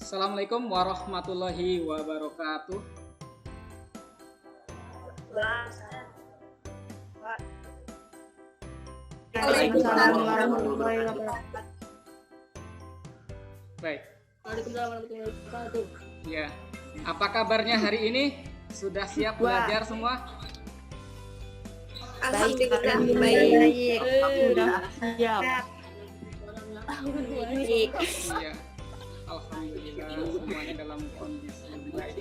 Assalamualaikum warahmatullahi wabarakatuh. Waalaikumsalam warahmatullahi wabarakatuh. Baik, Waalaikumsalam warahmatullahi wabarakatuh. ya. Apa kabarnya hari ini? Sudah siap belajar semua? Alhamdulillah baik. Sudah siap. Baik. Iya. Alhamdulillah semuanya dalam kondisi baik.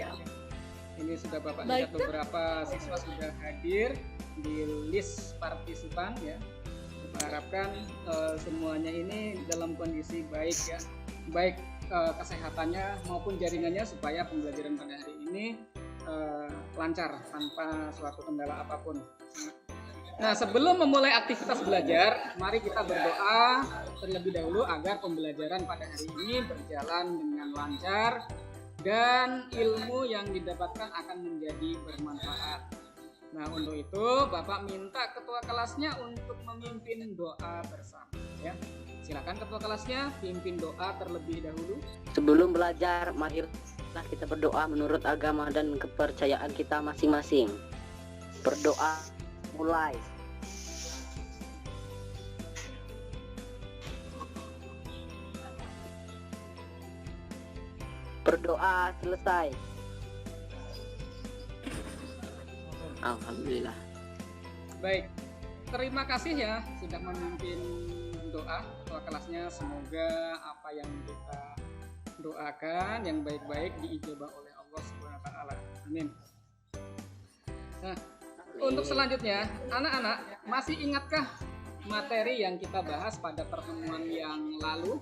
Ini sudah Bapak lihat beberapa siswa sudah hadir di list partisipan ya. Kita harapkan semuanya ini dalam kondisi baik ya. Baik kesehatannya maupun jaringannya supaya pembelajaran pada hari ini lancar tanpa suatu kendala apapun. Nah, sebelum memulai aktivitas belajar, mari kita berdoa terlebih dahulu agar pembelajaran pada hari ini berjalan dengan lancar dan ilmu yang didapatkan akan menjadi bermanfaat. Nah, untuk itu Bapak minta ketua kelasnya untuk memimpin doa bersama ya. Silakan ketua kelasnya pimpin doa terlebih dahulu. Sebelum belajar, marilah kita berdoa menurut agama dan kepercayaan kita masing-masing. Berdoa mulai. Berdoa selesai. Alhamdulillah. Baik, terima kasih ya sudah memimpin doa ketua kelasnya. Semoga apa yang kita doakan yang baik-baik diijabah oleh Allah Subhanahu wa taala. Amin. Nah, untuk selanjutnya, anak-anak masih ingatkah materi yang kita bahas pada pertemuan yang lalu?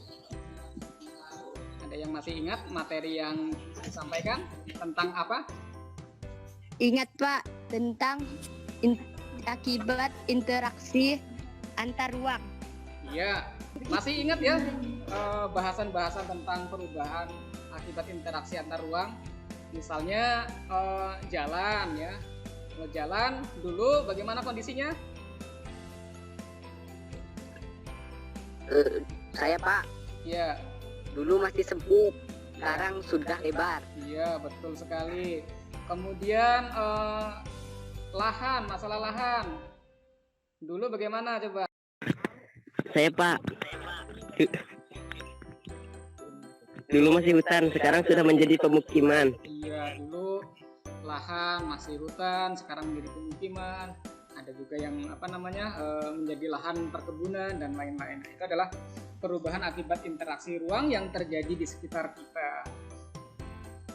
Ada yang masih ingat materi yang disampaikan tentang apa? Ingat Pak, tentang akibat interaksi antar ruang. Iya, masih ingat ya bahasan-bahasan tentang perubahan akibat interaksi antar ruang. Misalnya jalan ya. Kalau jalan dulu bagaimana kondisinya? Saya Pak, Iya, dulu masih sempit, sekarang sudah lebar. iya betul sekali. Kemudian lahan, masalah lahan. Dulu bagaimana coba? Saya Pak, dulu masih hutan, sekarang sudah menjadi pemukiman. Iya, dulu lahan masih hutan, sekarang menjadi pemukiman. Ada juga yang menjadi lahan perkebunan dan lain-lain. Itu adalah perubahan akibat interaksi ruang yang terjadi di sekitar kita.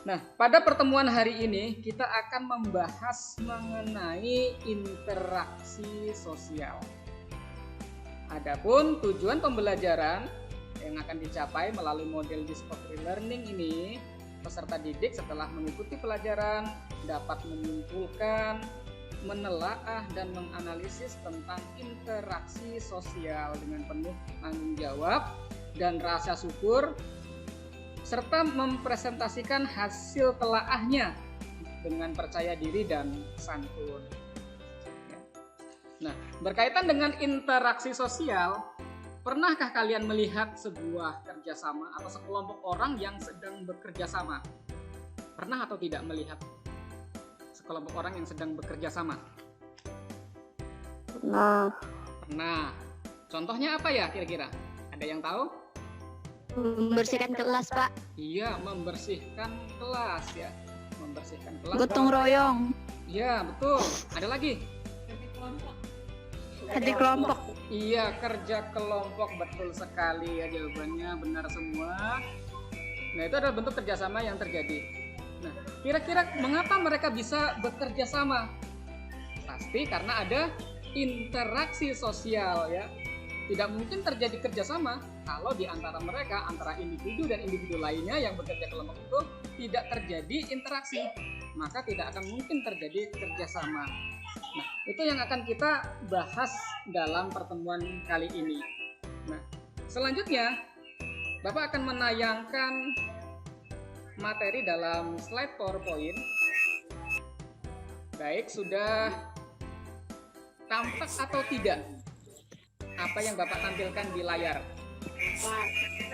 Nah, pada pertemuan hari ini kita akan membahas mengenai interaksi sosial. Adapun tujuan pembelajaran yang akan dicapai melalui model discovery learning ini, peserta didik setelah mengikuti pelajaran dapat menyimpulkan, menelaah dan menganalisis tentang interaksi sosial dengan penuh tanggung jawab dan rasa syukur, serta mempresentasikan hasil telaahnya dengan percaya diri dan santun. Nah, berkaitan dengan interaksi sosial, pernahkah kalian melihat sebuah kerjasama atau sekelompok orang yang sedang bekerja sama? Pernah atau tidak melihat sekelompok orang yang sedang bekerja sama? Nah, Pernah. Contohnya apa ya kira-kira? Ada yang tahu? Membersihkan kelas Pak. Iya, membersihkan kelas ya. Membersihkan kelas. gotong royong, Iya, betul. Ada lagi? kerja kelompok. Iya, kerja kelompok, betul sekali ya jawabannya, benar semua. Nah, itu adalah bentuk kerjasama yang terjadi. Nah, kira-kira mengapa mereka bisa bekerja sama? Pasti karena ada interaksi sosial ya. Tidak mungkin terjadi kerjasama kalau di antara mereka, antara individu dan individu lainnya yang bekerja kelompok itu tidak terjadi interaksi. Maka tidak akan mungkin terjadi kerjasama. Nah, itu yang akan kita bahas dalam pertemuan kali ini. Nah, selanjutnya Bapak akan menayangkan materi dalam slide PowerPoint. Baik, sudah tampak atau tidak apa yang Bapak tampilkan di layar?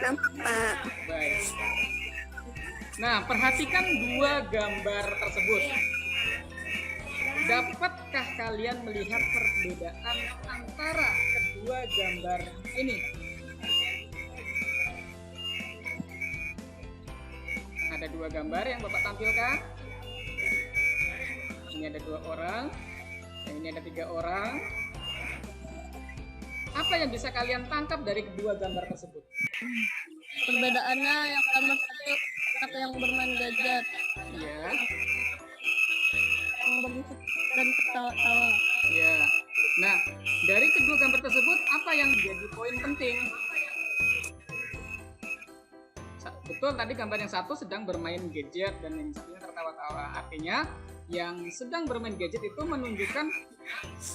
Nampak. Baik. Nah, perhatikan dua gambar tersebut. Dapatkah kalian melihat perbedaan antara kedua gambar ini? Ada dua gambar yang Bapak tampilkan. Ini ada 2 orang, yang ini ada 3 orang. Apa yang bisa kalian tangkap dari kedua gambar tersebut? Perbedaannya yang pertama satu anak yang bermain gadget, Ya, yang berisik dan ketawa-tawa. ya. Nah, dari kedua gambar tersebut apa yang menjadi poin penting? Betul, tadi gambar yang satu sedang bermain gadget dan yang satunya tertawa-tawa. Artinya yang sedang bermain gadget itu menunjukkan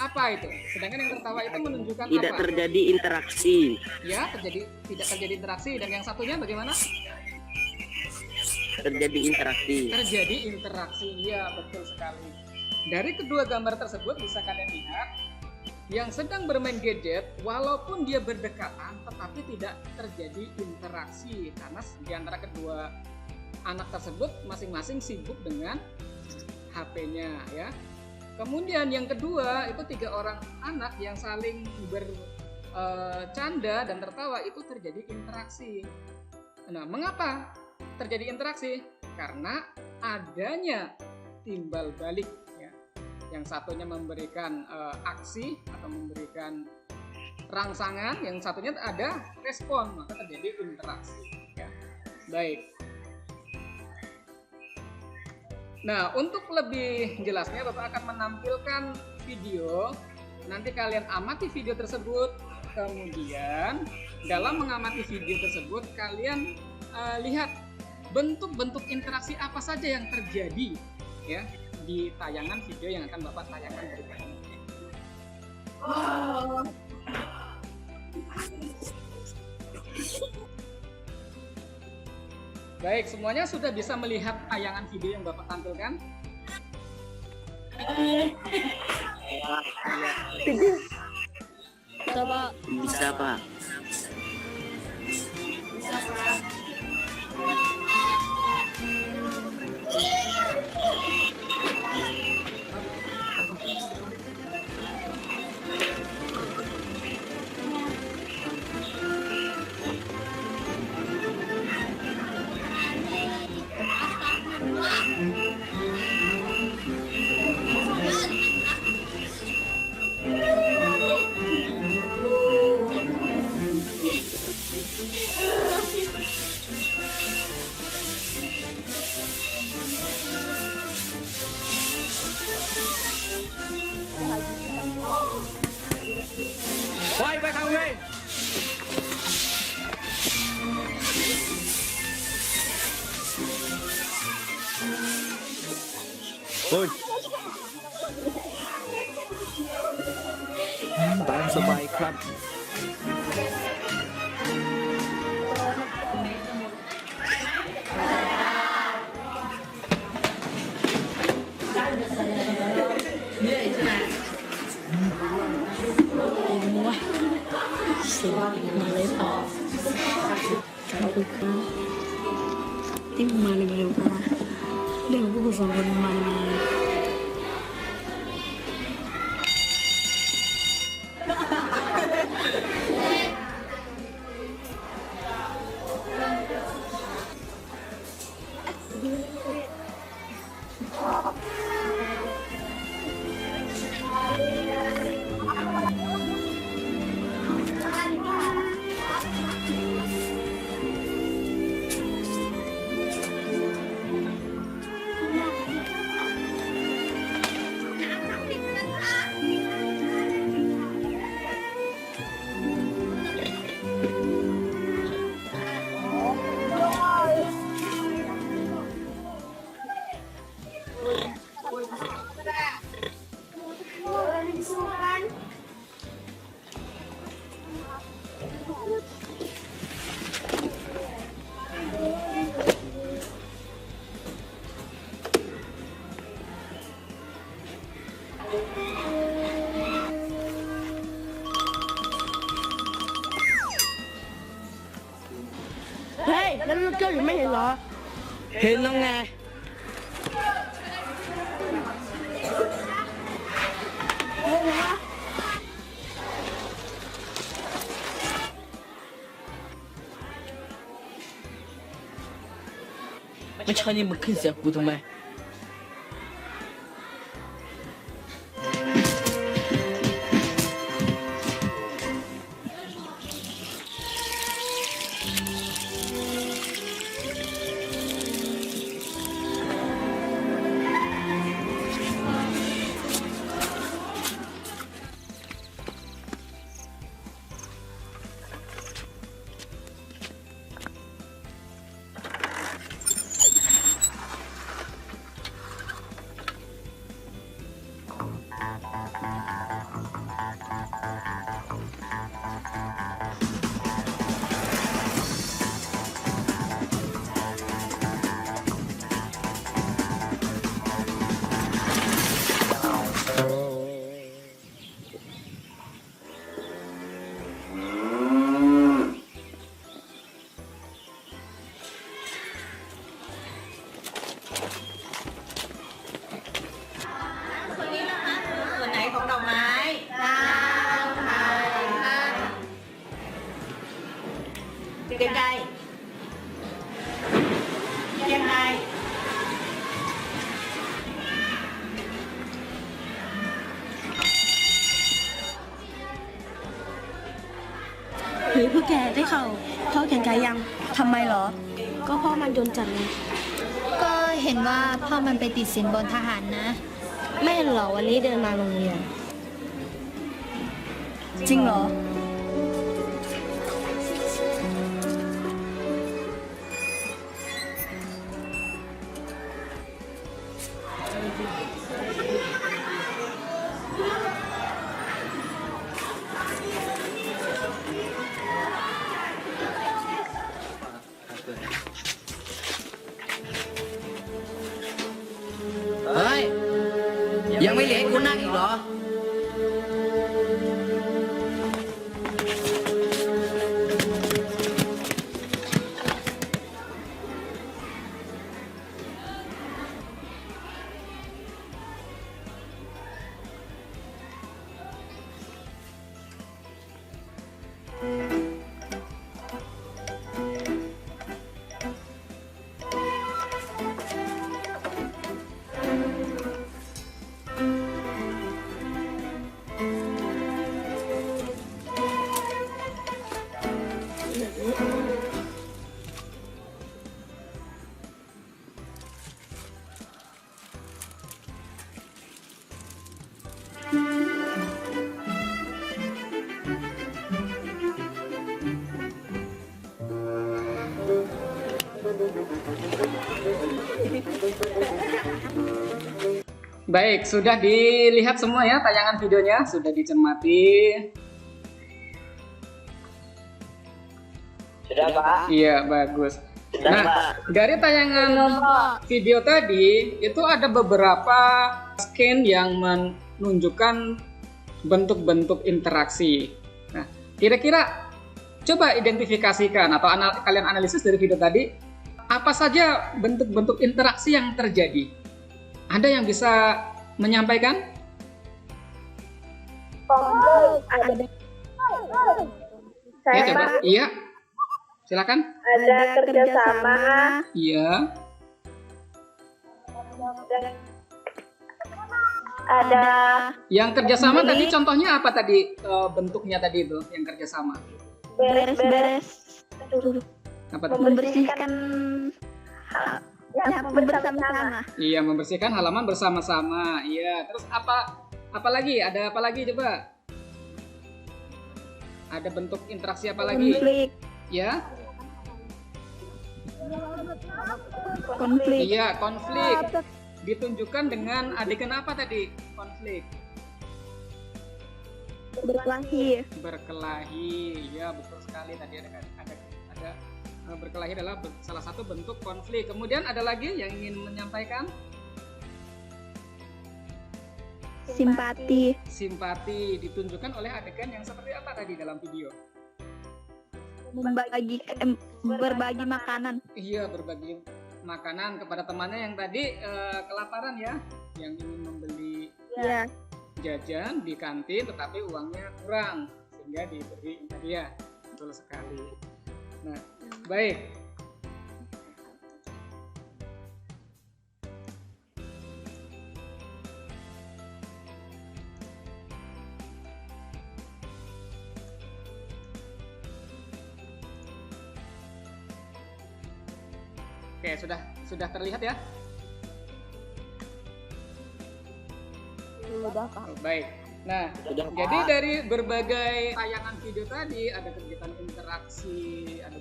apa itu? Sedangkan yang tertawa itu menunjukkan Tidak apa? terjadi interaksi. Ya, tidak terjadi interaksi. Dan yang satunya bagaimana? Terjadi interaksi. Terjadi interaksi. Iya, betul sekali. Dari kedua gambar tersebut bisa kalian lihat yang sedang bermain gadget walaupun dia berdekatan tetapi tidak terjadi interaksi karena di antara kedua anak tersebut masing-masing sibuk dengan HP-nya ya. Kemudian yang kedua itu 3 orang anak yang saling bercanda dan tertawa itu terjadi interaksi. Nah, mengapa terjadi interaksi? Karena adanya timbal balik ya. Yang satunya memberikan aksi atau memberikan rangsangan, yang satunya ada respon, maka terjadi interaksi ya. Baik. Nah, untuk lebih jelasnya Bapak akan menampilkan video. Nanti kalian amati video tersebut. Kemudian dalam mengamati video tersebut kalian lihat bentuk-bentuk interaksi apa saja yang terjadi ya di tayangan video yang akan Bapak tayangkan berikut ini. Baik, semuanya sudah bisa melihat tayangan video yang Bapak tampilkan? Coba Bisa, Pak. Quay về thằng Huy. Ôi. Bạn sơ bayครับ tim mana utara. Dia buku sama mana. Hey, nó chơi gì mấy vậy rồi? เห็นแล้วไง ไม่ใช่นี่มึงขึ้นเสียงกูทำไม ส่วนไหนของดอกไม้ใกล้ๆยังไงเฮ้ยพวกแกได้ข่าวพ่อแข่งกายยังทำไมเหรอ ก็พ่อมันโดนจับไง ก็เห็นว่าพ่อมันไปติดสินบนทหารนะ ไม่เห็นเหรอวันนี้เดินมาโรงเรียน จริงเหรอ เฮ้ย ยังไม่เหลือให้กูนั่งอีกเหรอ Baik, sudah dilihat semua ya tayangan videonya, sudah dicermati. Sudah, Pak. Iya, bagus. Sudah, Nah, Pak. dari tayangan video tadi itu ada beberapa scan yang menunjukkan bentuk-bentuk interaksi. Nah, kira-kira coba identifikasikan atau kalian analisis dari video tadi, apa saja bentuk-bentuk interaksi yang terjadi? Ada yang bisa menyampaikan? Ya, coba. Iya. Silakan. Ada kerjasama, Iya. ada Yang kerjasama tadi contohnya apa tadi bentuknya tadi itu yang kerjasama? beres-beres, Apa tadi? membersihkan bersama-sama. Iya, membersihkan halaman bersama-sama. Iya. Terus apa lagi? Ada apa lagi coba? Ada bentuk interaksi apa lagi? Ya? Konflik. Iya, konflik. Ditunjukkan dengan adegan apa tadi? Konflik. Berkelahi. Berkelahi. Ya, betul sekali tadi ada berkelahi adalah salah satu bentuk konflik. Kemudian ada lagi yang ingin menyampaikan? Simpati. Simpati ditunjukkan oleh adegan yang seperti apa tadi dalam video? Berbagi makanan. Iya, berbagi makanan kepada temannya yang tadi kelaparan ya, yang ingin membeli Ya. jajan di kantin tetapi uangnya kurang sehingga diberi hadiah. Betul sekali. Nah, baik. Oke, sudah terlihat ya? Udah, Pak. Oh, baik. Nah, Sudah, jadi Pak. dari berbagai tayangan video tadi ada kegiatan interaksi, ada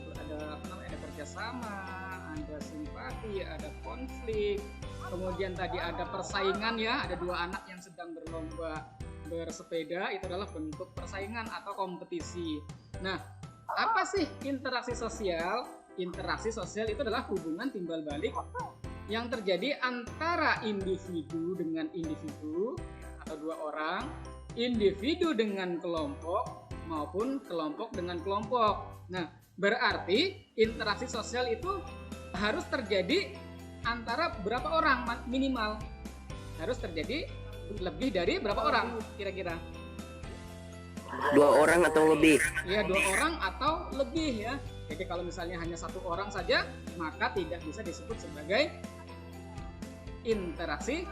apa namanya, ada kerjasama, ada simpati, ada konflik, kemudian tadi ada persaingan ya, ada dua anak yang sedang berlomba bersepeda, itu adalah bentuk persaingan atau kompetisi. Nah, apa sih interaksi sosial? Interaksi sosial itu adalah hubungan timbal balik yang terjadi antara individu dengan individu atau dua orang, individu dengan kelompok maupun kelompok dengan kelompok. Nah, berarti interaksi sosial itu harus terjadi antara berapa orang minimal? Harus terjadi lebih dari berapa orang kira-kira? 2 orang atau lebih. Ya, 2 orang atau lebih ya. Jadi kalau misalnya hanya 1 orang saja, maka tidak bisa disebut sebagai interaksi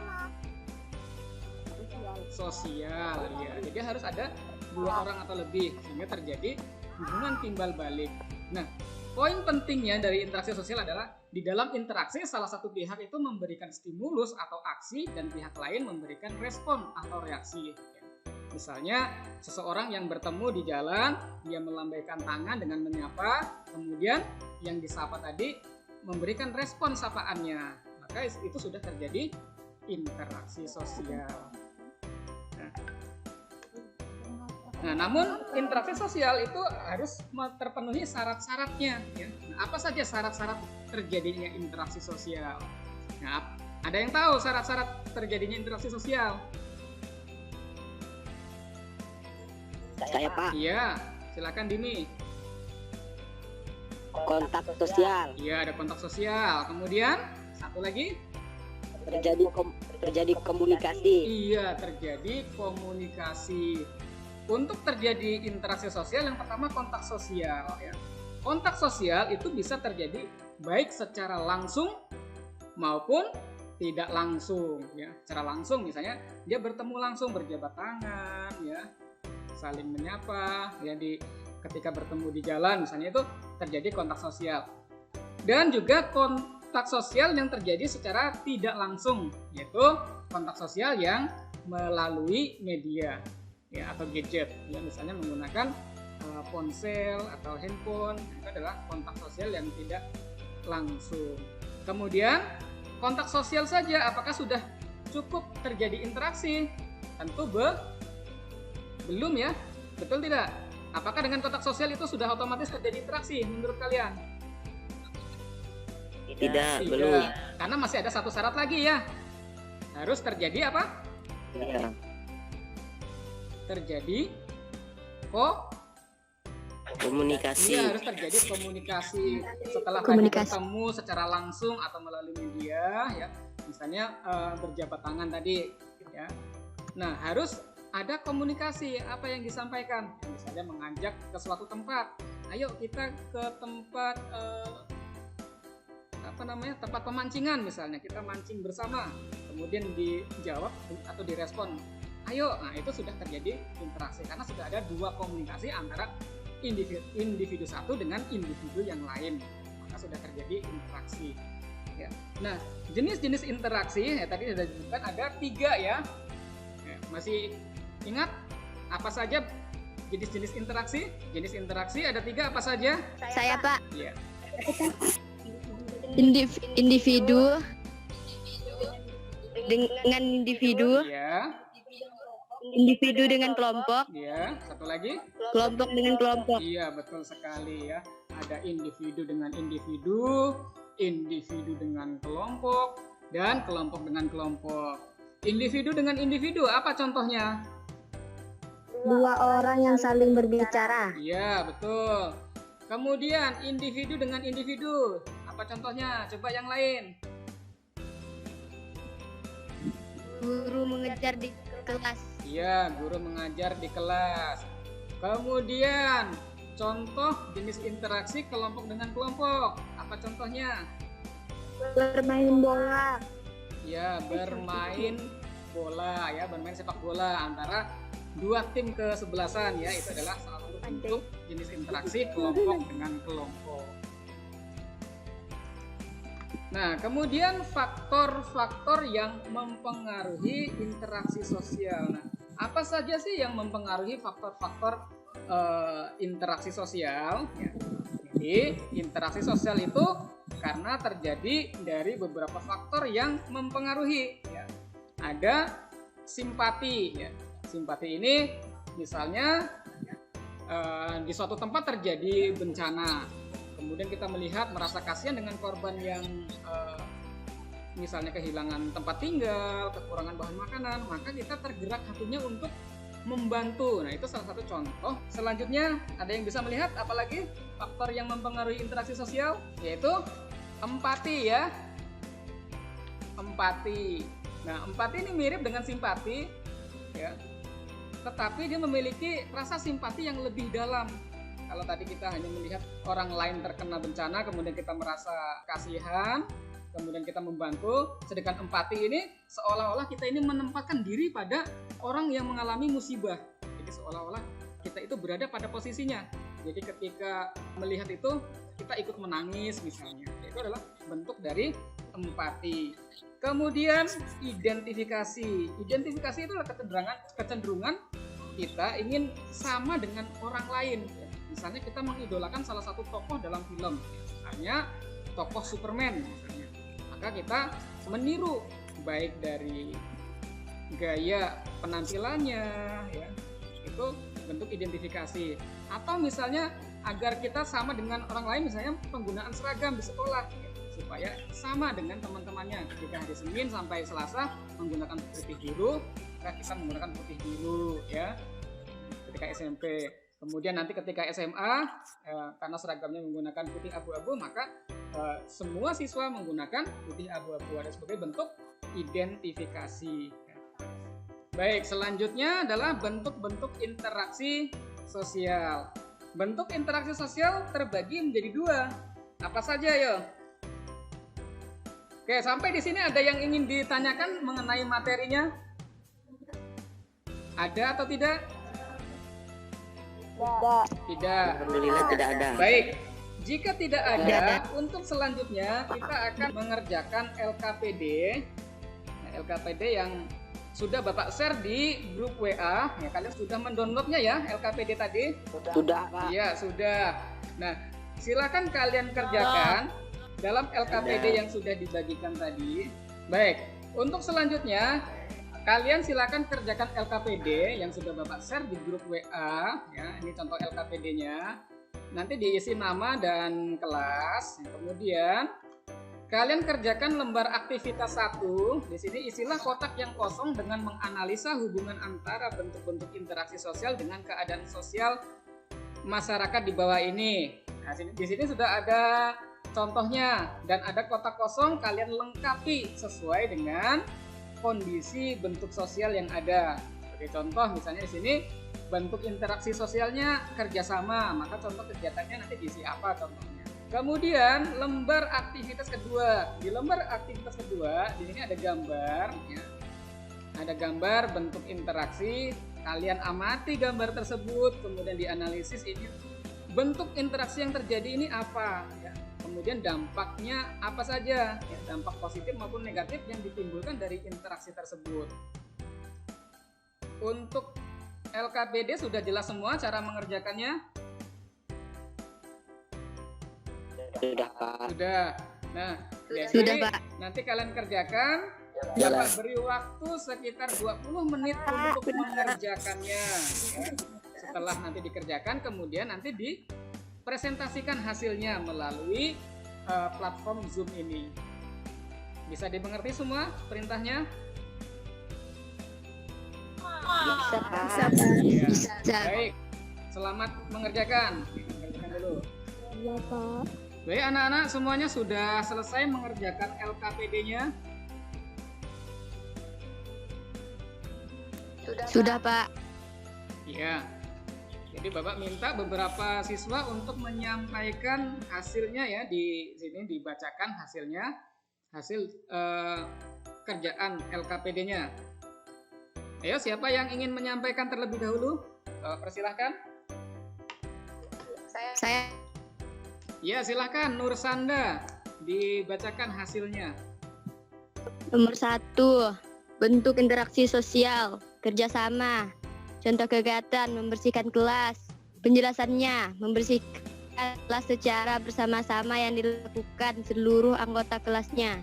sosial ya. Jadi harus ada 2 orang atau lebih sehingga terjadi hubungan timbal balik. Nah, poin pentingnya dari interaksi sosial adalah di dalam interaksi salah satu pihak itu memberikan stimulus atau aksi dan pihak lain memberikan respon atau reaksi. Misalnya seseorang yang bertemu di jalan, dia melambaikan tangan dengan menyapa, kemudian yang disapa tadi memberikan respon sapaannya, maka itu sudah terjadi interaksi sosial. Nah, namun interaksi sosial itu harus terpenuhi syarat-syaratnya. Ya. Nah, apa saja syarat-syarat terjadinya interaksi sosial? Nah, ada yang tahu syarat-syarat terjadinya interaksi sosial? Saya, Pak. Iya, silakan Dini. Kontak sosial. Iya, ada kontak sosial. Kemudian satu lagi? Terjadi komunikasi. Iya, terjadi komunikasi. Untuk terjadi interaksi sosial yang pertama kontak sosial ya. Kontak sosial itu bisa terjadi baik secara langsung maupun tidak langsung ya. Secara langsung misalnya dia bertemu langsung berjabat tangan ya, saling menyapa ya, ketika bertemu di jalan misalnya, itu terjadi kontak sosial. Dan juga kontak sosial yang terjadi secara tidak langsung, yaitu kontak sosial yang melalui media ya atau gadget ya, misalnya menggunakan ponsel atau handphone, itu adalah kontak sosial yang tidak langsung. Kemudian kontak sosial saja apakah sudah cukup terjadi interaksi? Tentu belum ya, betul tidak? Apakah dengan kontak sosial itu sudah otomatis terjadi interaksi menurut kalian? Tidak, belum. Karena masih ada satu syarat lagi ya. Harus terjadi apa? Iya. Terjadi Komunikasi. Iya, harus terjadi komunikasi setelah Komunikasi. tadi bertemu secara langsung atau melalui media ya. Misalnya berjabat tangan tadi ya. Nah, harus ada komunikasi apa yang disampaikan. Misalnya mengajak ke suatu tempat. Ayo kita ke tempat tempat pemancingan misalnya. Kita mancing bersama. Kemudian dijawab atau direspon, ayo. Nah, itu sudah terjadi interaksi karena sudah ada dua komunikasi antara individu satu dengan individu yang lain. Maka sudah terjadi interaksi. Ya. Nah, jenis-jenis interaksi ya tadi sudah disebutkan ada 3 ya. Masih ingat apa saja jenis-jenis interaksi? Jenis interaksi ada 3 apa saja? Saya, Pak. Ya. Individu dengan individu, Ya. individu dengan kelompok, Ya. Satu lagi? kelompok dengan kelompok. Iya, betul sekali ya. Ada individu dengan individu, individu dengan kelompok, dan kelompok dengan kelompok. Individu dengan individu, apa contohnya? 2 orang yang saling berbicara. Iya, betul. Kemudian individu dengan individu, apa Apa contohnya? Coba yang lain. Guru mengejar di kelas. Iya, guru mengajar di kelas. Kemudian, contoh jenis interaksi kelompok dengan kelompok. Apa contohnya? Bermain bola. Ya, bermain bola ya, bermain sepak bola antara dua tim kesebelasan ya. Itu adalah salah satu bentuk jenis interaksi kelompok dengan kelompok. Nah, kemudian faktor-faktor yang mempengaruhi interaksi sosial. Nah, apa saja sih yang mempengaruhi faktor-faktor interaksi sosial? Ya. Jadi, interaksi sosial itu karena terjadi dari beberapa faktor yang mempengaruhi. Ya. Ada simpati. Ya. Simpati ini misalnya di suatu tempat terjadi bencana. Kemudian kita melihat merasa kasihan dengan korban yang misalnya kehilangan tempat tinggal, kekurangan bahan makanan, maka kita tergerak hatinya untuk membantu. Nah, itu salah satu contoh. Selanjutnya, ada yang bisa melihat apalagi faktor yang mempengaruhi interaksi sosial, yaitu empati ya. Empati. Nah, empati ini mirip dengan simpati ya. Tetapi dia memiliki rasa simpati yang lebih dalam. Kalau tadi kita hanya melihat orang lain terkena bencana, kemudian kita merasa kasihan, kemudian kita membantu. Sedangkan empati ini seolah-olah kita ini menempatkan diri pada orang yang mengalami musibah. Jadi seolah-olah kita itu berada pada posisinya. Jadi ketika melihat itu, kita ikut menangis misalnya. Itu adalah bentuk dari empati. Kemudian identifikasi. Identifikasi itu adalah kecenderungan kita ingin sama dengan orang lain. Misalnya kita mengidolakan salah satu tokoh dalam film, misalnya tokoh Superman misalnya. Maka kita meniru baik dari gaya penampilannya ya. Itu bentuk identifikasi. Atau misalnya agar kita sama dengan orang lain, misalnya penggunaan seragam di sekolah ya, supaya sama dengan teman-temannya. Ketika hari Senin sampai Selasa menggunakan putih biru, kita menggunakan putih biru ya. Ketika SMP. Kemudian nanti ketika SMA, karena seragamnya menggunakan putih abu-abu, maka semua siswa menggunakan putih abu-abu sebagai bentuk identifikasi. Baik, selanjutnya adalah bentuk-bentuk interaksi sosial. Bentuk interaksi sosial terbagi menjadi dua. Apa saja ya? Oke, sampai di sini ada yang ingin ditanyakan mengenai materinya? Ada atau tidak? Tidak. Alhamdulillah tidak ada. Baik. Jika tidak ada, untuk selanjutnya kita akan mengerjakan LKPD. Nah, LKPD yang sudah Bapak share di grup WA. Ya, kalian sudah mendownloadnya ya LKPD tadi? Sudah, Pak. Iya, sudah. Nah, silakan kalian kerjakan dalam LKPD yang sudah dibagikan tadi. Baik. Untuk selanjutnya kalian silakan kerjakan LKPD yang sudah Bapak share di grup WA ya. Ini contoh LKPD-nya. Nanti diisi nama dan kelas. Kemudian kalian kerjakan lembar aktivitas 1. Di sini isilah kotak yang kosong dengan menganalisa hubungan antara bentuk-bentuk interaksi sosial dengan keadaan sosial masyarakat di bawah ini. Nah, di sini sudah ada contohnya dan ada kotak kosong, kalian lengkapi sesuai dengan kondisi bentuk sosial yang ada. Sebagai contoh misalnya di sini bentuk interaksi sosialnya kerjasama, maka contoh kegiatannya nanti diisi apa contohnya. Kemudian lembar aktivitas kedua. Di lembar aktivitas kedua di sini ada gambar ya. Ada gambar bentuk interaksi, kalian amati gambar tersebut, kemudian dianalisis ini bentuk interaksi yang terjadi ini apa ya. Kemudian dampaknya apa saja, ya, dampak positif maupun negatif yang ditimbulkan dari interaksi tersebut. Untuk LKPD sudah jelas semua cara mengerjakannya? Sudah, Pak. Sudah. Nah, Sudah, jadi Pak. nanti kalian kerjakan. Bapak beri waktu sekitar 20 menit untuk mengerjakannya. Ya. Setelah nanti dikerjakan, kemudian nanti dipresentasikan hasilnya melalui platform Zoom ini. Bisa dimengerti semua perintahnya? Bisa, Pak. Iya. Bisa. Baik. Selamat mengerjakan. Kerjakan dulu. Iya, Pak. Baik anak-anak, semuanya sudah selesai mengerjakan LKPD-nya? Sudah, Pak. Iya. Jadi Bapak minta beberapa siswa untuk menyampaikan hasilnya ya, di sini dibacakan hasilnya, hasil kerjaan LKPD-nya. Ayo, siapa yang ingin menyampaikan terlebih dahulu? Persilahkan. Saya Ya, silahkan Nur Sanda, dibacakan hasilnya. Nomor 1, bentuk interaksi sosial, kerjasama. Contoh kegiatan, membersihkan kelas. Penjelasannya, membersihkan kelas secara bersama-sama yang dilakukan seluruh anggota kelasnya.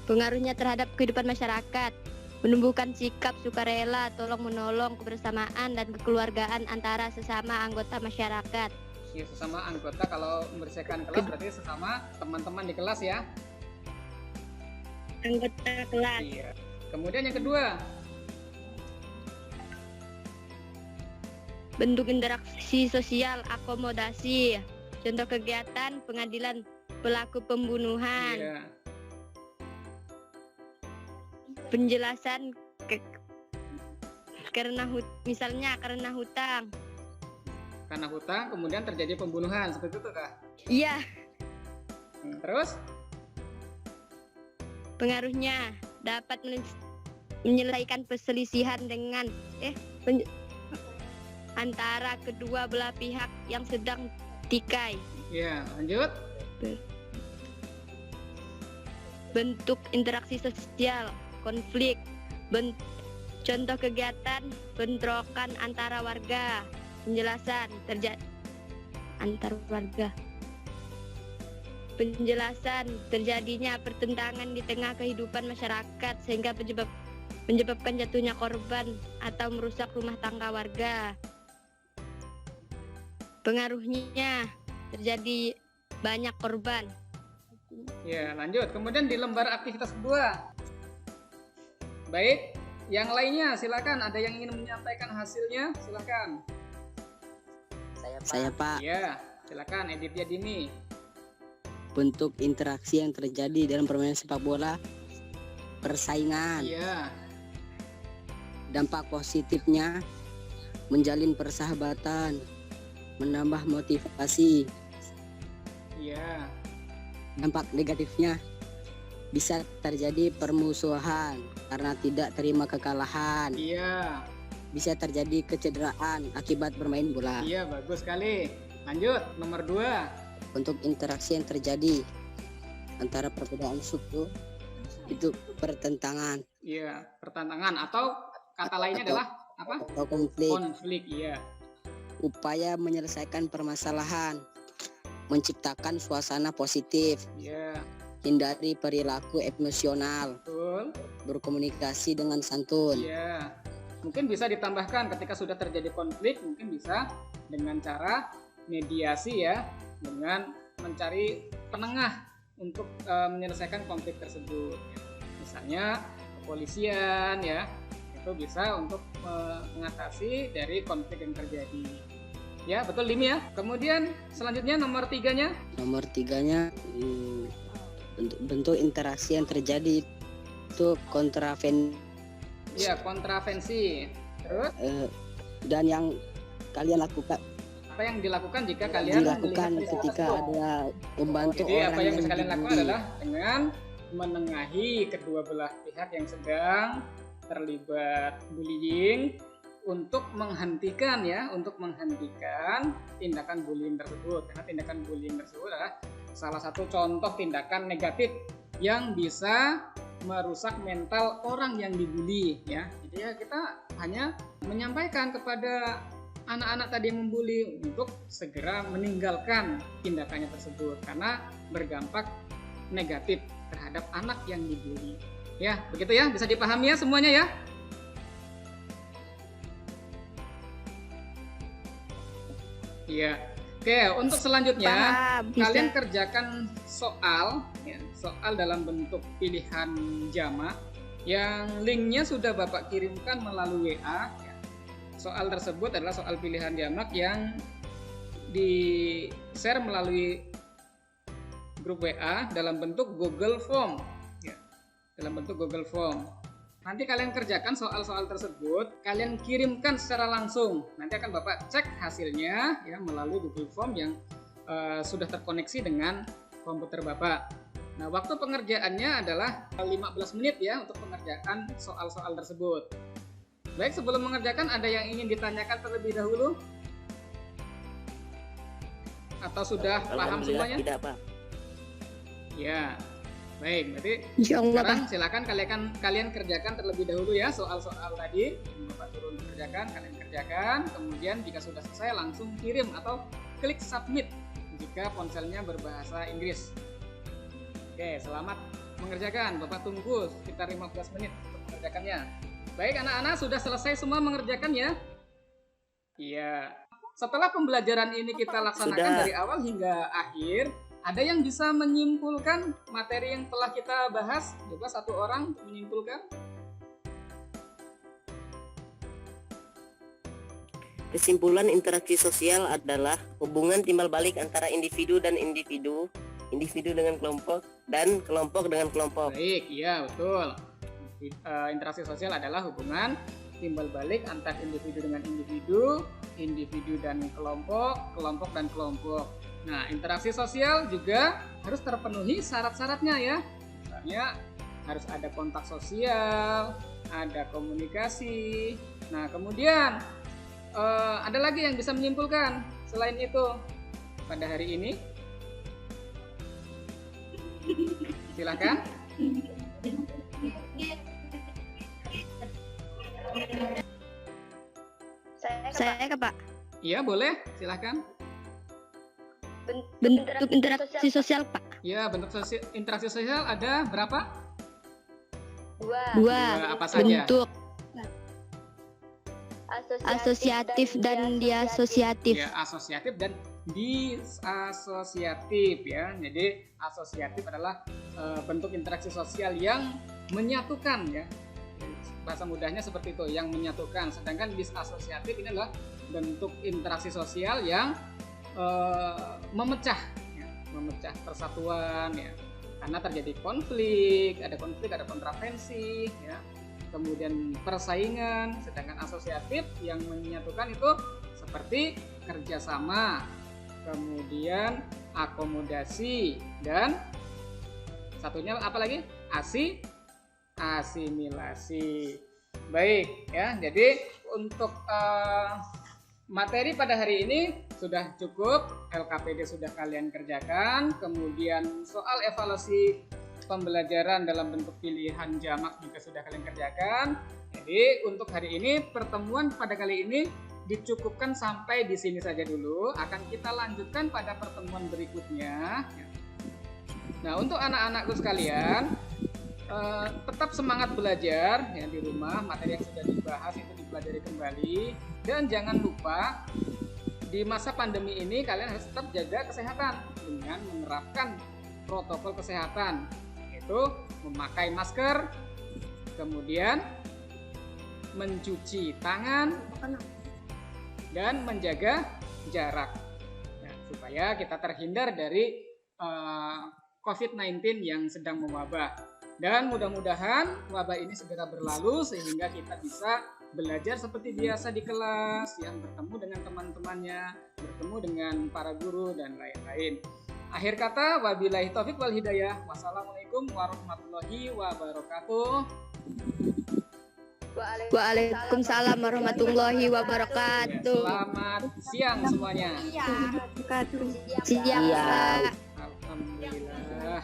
Pengaruhnya terhadap kehidupan masyarakat, menumbuhkan sikap sukarela, tolong-menolong, kebersamaan, dan kekeluargaan antara sesama anggota masyarakat. Ya, sesama anggota, kalau membersihkan kelas berarti sesama teman-teman di kelas ya. Anggota kelas. Iya. Kemudian yang kedua, Bentuk interaksi sosial, akomodasi. Contoh kegiatan, pengadilan pelaku pembunuhan. iya. Penjelasan misalnya karena hutang. Karena hutang kemudian terjadi pembunuhan, seperti itu kah? Iya, Terus? pengaruhnya dapat menyelesaikan perselisihan dengan antara kedua belah pihak yang sedang tikai. Ya, lanjut. Bentuk interaksi sosial, konflik. Contoh kegiatan, bentrokan antara warga. Penjelasan antar warga. Penjelasan terjadinya pertentangan di tengah kehidupan masyarakat sehingga menyebabkan jatuhnya korban atau merusak rumah tangga warga. Pengaruhnya terjadi banyak korban. Ya, lanjut. Kemudian di lembar aktivitas kedua. Baik, yang lainnya silakan. Ada yang ingin menyampaikan hasilnya? Silakan. Saya Pak, Ya, silakan Editya Dini. bentuk interaksi yang terjadi dalam permainan sepak bola, persaingan. Iya, Dampak positifnya menjalin persahabatan, menambah motivasi. iya, Dampak negatifnya bisa terjadi permusuhan karena tidak terima kekalahan. iya, Bisa terjadi kecederaan akibat bermain bola. iya, bagus sekali. Lanjut, nomor 2. Untuk interaksi yang terjadi antara perbedaan suku itu pertentangan Iya, pertentangan atau kata lainnya adalah apa? atau konflik. Konflik, iya. Upaya menyelesaikan permasalahan, menciptakan suasana positif, Iya, hindari perilaku emosional, betul. berkomunikasi dengan santun. Iya. Mungkin bisa ditambahkan ketika sudah terjadi konflik, mungkin bisa dengan cara mediasi ya, dengan mencari penengah untuk menyelesaikan konflik tersebut. Misalnya kepolisian ya, itu bisa untuk mengatasi dari konflik yang terjadi. Ya, betul Limi ya. Kemudian selanjutnya nomor 3-nya. Nomor 3-nya bentuk interaksi yang terjadi itu kontravensi. Ya, kontravensi. Terus Dan yang kalian lakukan apa yang dilakukan jika kalian dilakukan melihat ketika ada membantu Jadi orang apa yang bisa kalian lakukan dibully. adalah dengan menengahi kedua belah pihak yang sedang terlibat bullying untuk menghentikan tindakan bullying tersebut, karena tindakan bullying tersebut adalah salah satu contoh tindakan negatif yang bisa merusak mental orang yang dibully ya. Jadi ya kita hanya menyampaikan kepada anak-anak tadi yang membuli untuk segera meninggalkan tindakannya tersebut karena berdampak negatif terhadap anak yang dibully. Ya, begitu ya, bisa dipahami ya semuanya ya. Iya. Oke, untuk selanjutnya Paham, bisa. kalian kerjakan soal ya, soal dalam bentuk pilihan jamak yang linknya sudah Bapak kirimkan melalui WA ya. Soal tersebut adalah soal pilihan jamak yang di-share melalui grup WA dalam bentuk Google Form ya, dalam bentuk Google Form. Nanti kalian kerjakan soal-soal tersebut, kalian kirimkan secara langsung. Nanti akan Bapak cek hasilnya ya melalui Google Form yang sudah terkoneksi dengan komputer Bapak. Nah, waktu pengerjaannya adalah 15 menit ya untuk pengerjaan soal-soal tersebut. Baik, sebelum mengerjakan ada yang ingin ditanyakan terlebih dahulu? Atau sudah paham semuanya? Tidak, Pak. Ya, baik. Berarti Insyaallah, sekarang silakan kalian kerjakan terlebih dahulu ya soal-soal tadi. Bapak turun kerjakan, kalian kerjakan. Kemudian jika sudah selesai langsung kirim atau klik submit jika ponselnya berbahasa Inggris. Oke, selamat mengerjakan. Bapak tunggu sekitar 15 menit untuk mengerjakannya. Baik, anak-anak sudah selesai semua mengerjakannya? Iya. Setelah pembelajaran ini kita laksanakan Sudah. dari awal hingga akhir, ada yang bisa menyimpulkan materi yang telah kita bahas? Coba satu orang menyimpulkan. Kesimpulan interaksi sosial adalah hubungan timbal balik antara individu dan individu, individu dengan kelompok, dan kelompok dengan kelompok. Baik, iya betul. Interaksi sosial adalah hubungan timbal balik antar individu dengan individu, individu dan kelompok, kelompok dan kelompok. Nah, interaksi sosial juga harus terpenuhi syarat-syaratnya ya. Misalnya harus ada kontak sosial, ada komunikasi. Nah, kemudian ada lagi yang bisa menyimpulkan selain itu pada hari ini? Silakan. Saya ke Pak. Iya, boleh. Silakan. Bentuk interaksi sosial, Pak. Ya, bentuk interaksi sosial ada berapa? Dua. Apa saja? Bentuk asosiatif dan diasosiatif. Ya, asosiatif dan disasosiatif ya. Jadi asosiatif adalah bentuk interaksi sosial yang menyatukan ya. Bahasa mudahnya seperti itu, yang menyatukan. Sedangkan disasosiatif ini adalah bentuk interaksi sosial yang memecah ya, memecah persatuan ya. Karena terjadi konflik, ada kontravensi ya. Kemudian persaingan, sedangkan asosiatif yang menyatukan itu seperti kerjasama, kemudian akomodasi, dan satunya apa lagi? Asimilasi. Baik ya, jadi untuk materi pada hari ini sudah cukup, LKPD sudah kalian kerjakan, kemudian soal evaluasi pembelajaran dalam bentuk pilihan jamak juga sudah kalian kerjakan. Jadi untuk hari ini, pertemuan pada kali ini dicukupkan sampai di sini saja dulu. Akan kita lanjutkan pada pertemuan berikutnya. Nah, untuk anak-anakku sekalian, tetap semangat belajar ya di rumah. Materi yang sudah dibahas itu dipelajari kembali. Dan jangan lupa di masa pandemi ini kalian harus tetap jaga kesehatan dengan menerapkan protokol kesehatan. Itu memakai masker, kemudian mencuci tangan dan menjaga jarak ya, supaya kita terhindar dari COVID-19 yang sedang mewabah. Dan mudah-mudahan wabah ini segera berlalu sehingga kita bisa belajar seperti biasa di kelas, yang bertemu dengan teman-temannya, bertemu dengan para guru dan lain-lain. Akhir kata, wabillahi taufik wal hidayah. Wassalamualaikum warahmatullahi wabarakatuh. Waalaikumsalam warahmatullahi wabarakatuh. Selamat siang semuanya. Siang, Pak. Alhamdulillah.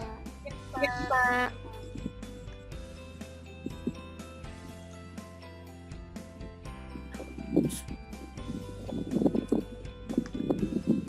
Pak.